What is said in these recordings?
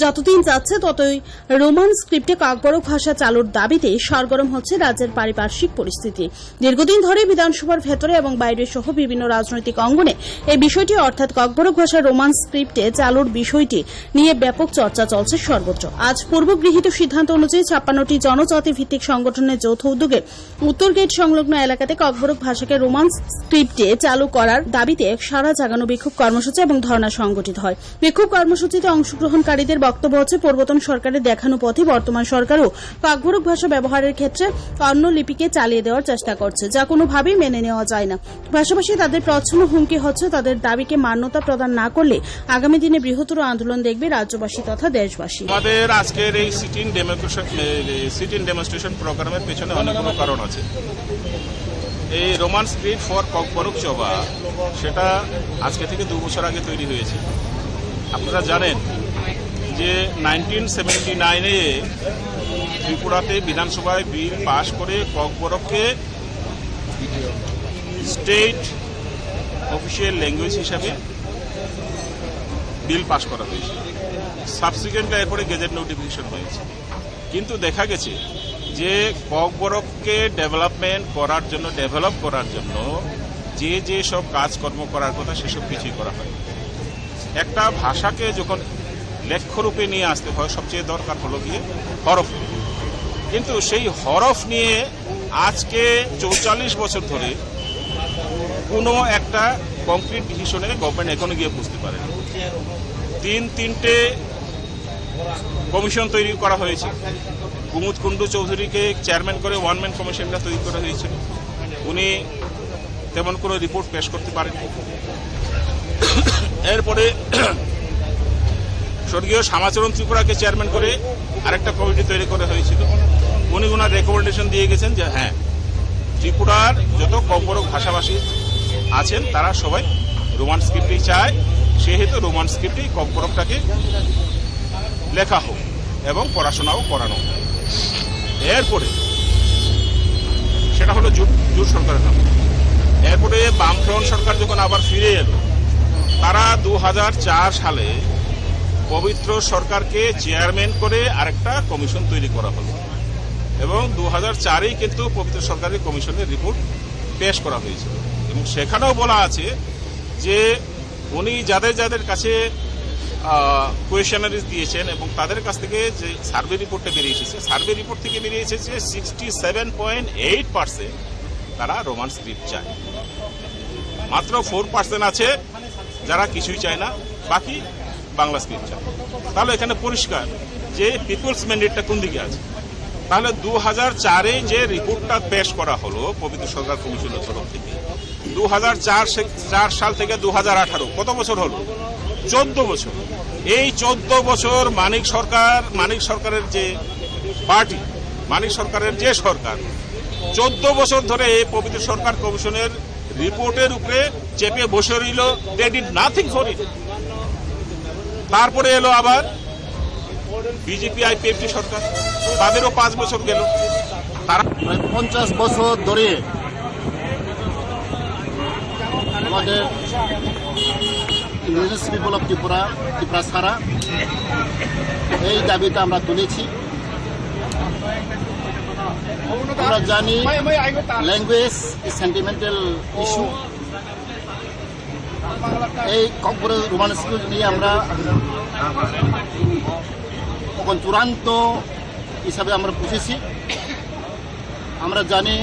যতদিন যাচ্ছে ততই রোমান স্ক্রিপ্টে কাকবরক ভাষা চালুর দাবিতে সরগরম হচ্ছে রাজ্যের পারিপার্শ্বিক পরিস্থিতি। দীর্ঘদিন ধরে বিধানসভার ভেতরে এবং বাইরে সহ বিভিন্ন রাজনৈতিক অঙ্গনে এই বিষয়টি অর্থাৎ কাকবরক ভাষা রোমান স্ক্রিপ্টে চালুর বিষয়টি নিয়ে ব্যাপক চর্চা চলছে সর্বত্র। আজ পূর্বগৃহীত সিদ্ধান্ত অনুযায়ী 56টি জনজাতি ভিত্তিক সংগঠনের যৌথ উদ্যোগে উত্তর গেট সংলগ্ন এলাকাতে কাকবরক ভাষাকে রোমান স্ক্রিপ্টে চালু করার দাবিতে সারা জাগানো বিক্ষোভ কর্মসূচি এবং ধর্ণা সংগঠিত হয়। বিক্ষোভ কর্মসূচিতে অংশগ্রহণকারীদের বক্তব্য হচ্ছে, পূর্বতন সরকারের দেখানো পথে বর্তমান সরকারও কাকবরক ভাষা ব্যবহারের ক্ষেত্রে অন্য লিপিকে চালিয়ে দেওয়ার চেষ্টা করছে, যা কোনোভাবেই মেনে নেওয়া যায় না। পাশাপাশি তাদের প্রচ্ছন্ন হুমকি হচ্ছে, তাদের দাবিকে মান্যতা প্রদান না করলে আগামী দিনে বৃহত্তর আন্দোলন দেখবে রাজ্যবাসী তথা দেশবাসী। আমাদের আজকের এই সিট-ইন ডেমনস্ট্রেশন প্রোগ্রামের পেছনে অনেকগুলো কারণ আছে। এই রোমান স্ক্রিপ্ট ফর কাকবরক সভা সেটা আজকে থেকে 2 বছর আগে তৈরি হয়েছে। আপনারা জানেন যে 1979-এ ত্রিপুরাতে বিধানসভায় বিল পাশ করে কাকবরককে স্টেট অফিসিয়াল ল্যাঙ্গুয়েজ হিসাবে বিল পাশ করা হয়েছে। সাবসিকুয়েন্টলি এরপরে গেজেট নোটিফিকেশন হয়েছে। কিন্তু দেখা গেছে যে কাকবরককে ডেভেলপ করার জন্য যে সব কাজকর্ম করার কথা সেসব কিছুই করা হয়। একটা ভাষাকে যখন লেখ্যরূপে নিয়ে আসতে হয় সবচেয়ে দরকার হলো গিয়ে হরফ। কিন্তু সেই হরফ নিয়ে আজকে 44 বছর ধরে কোনো একটা কংক্রিট ডিসিশনে গভর্নমেন্ট এখনো গিয়ে বুঝতে পারেনি। 3টে কমিশন তৈরি করা হয়েছে। কুমুদ কুণ্ডু চৌধুরীকে চেয়ারম্যান করে ওয়ান ম্যান কমিশনটা তৈরি করা হয়েছিল। উনি তেমন কোনো রিপোর্ট পেশ করতে পারেননি। এরপরে স্বর্গীয় শ্যামাচরণ ত্রিপুরাকে চেয়ারম্যান করে আরেকটা কমিটি তৈরি করা হয়েছিল। উনি ওনার রেকমেন্ডেশন দিয়ে গেছেন যে হ্যাঁ, ত্রিপুরার যত কাকবরক ভাষাভাষী আছেন তারা সবাই রোমান স্ক্রিপ্টেই চায়, সেহেতু রোমান স্ক্রিপ্টেই কাকবরকটাকে লেখা হোক এবং পড়াশোনাও করানো হোক। এরপরে সেটা হলো জোট সরকারের নাম। এরপরে বামফ্রন্ট সরকার যখন আবার ফিরে এলো, তারা 2004 সালে পবিত্র সরকারকে চেয়ারম্যান করে আরেকটা কমিশন তৈরি করা হলো এবং 2004-এই কিন্তু পবিত্র সরকারের কমিশনের রিপোর্ট পেশ করা হয়েছিল এবং সেখানেও বলা আছে যে উনি যাদের কাছে কোয়েশনারিজ দিয়েছেন এবং তাদের কাছ থেকে যে সার্ভে রিপোর্টটা বেরিয়ে এসেছে, সার্ভে রিপোর্ট থেকে বেরিয়ে এসেছে 67.8% তারা রোমান স্ক্রিপ্ট চায়। মাত্র 4% আছে যারা কিছুই চায় না, বাকি বাংলা স্ক্রিপ্ট চায়। তাহলে এখানে পরিষ্কার যে পিপলস ম্যান্ডেটটা কোন দিকে আছে। তাহলে 2004-এ যে রিপোর্টটা পেশ করা হলো পবিত্র সরকার কমিশনের তরফ থেকে, 2004 সাল থেকে 2018 কত বছর হলো? 14 বছর। এই 14 বছর মানিক সরকারের যে পার্টি, মানিক সরকারের যে সরকার 14 বছর ধরে এই পবিত্র সরকার কমিশনের রিপোর্টের উপরে চেপে বসে রইল। They did nothing for it. তারপরে এলো আবার বিজেপি আইপিএফটি সরকার, তাদেরও 5 বছর গেল। তারা 50 বছর ধরে আমাদের ইন্ডিজিনাস পিপল অফ ত্রিপুরা ছাড়া এই দাবিটা আমরা তুলেছি। আমরা জানি ল্যাঙ্গুয়েজ ইজ সেন্টিমেন্টাল ইস্যু। এই কাকবরক রোমান স্ক্রিপ্ট নিয়ে আমরা তখন চূড়ান্ত হিসাবে আমরা বুঝেছি। আমরা জানি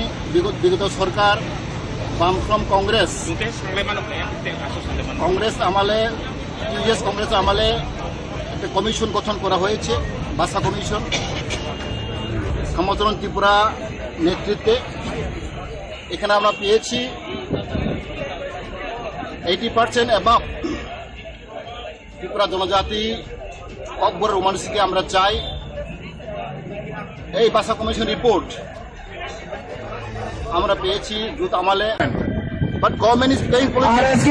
বিগত সরকার বামফ্রন্ট কংগ্রেস আমলে কংগ্রেস আমলে একটা কমিশন গঠন করা হয়েছে, ভাষা কমিশন, শ্যামাচরণ ত্রিপুরা নেতৃত্বে। এখানে আমরা পেয়েছি 80% এবং ত্রিপুরা জনজাতি কাকবরক রোমান স্ক্রিপ্টকে আমরা চাই। এই ভাষা কমিশন রিপোর্ট আমরা পেয়েছি জুট আমলে। But government is playing politics.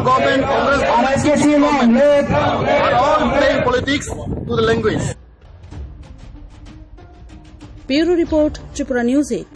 Government, Congress government are all playing politics to the language. Bureau Report, Tripura News 8.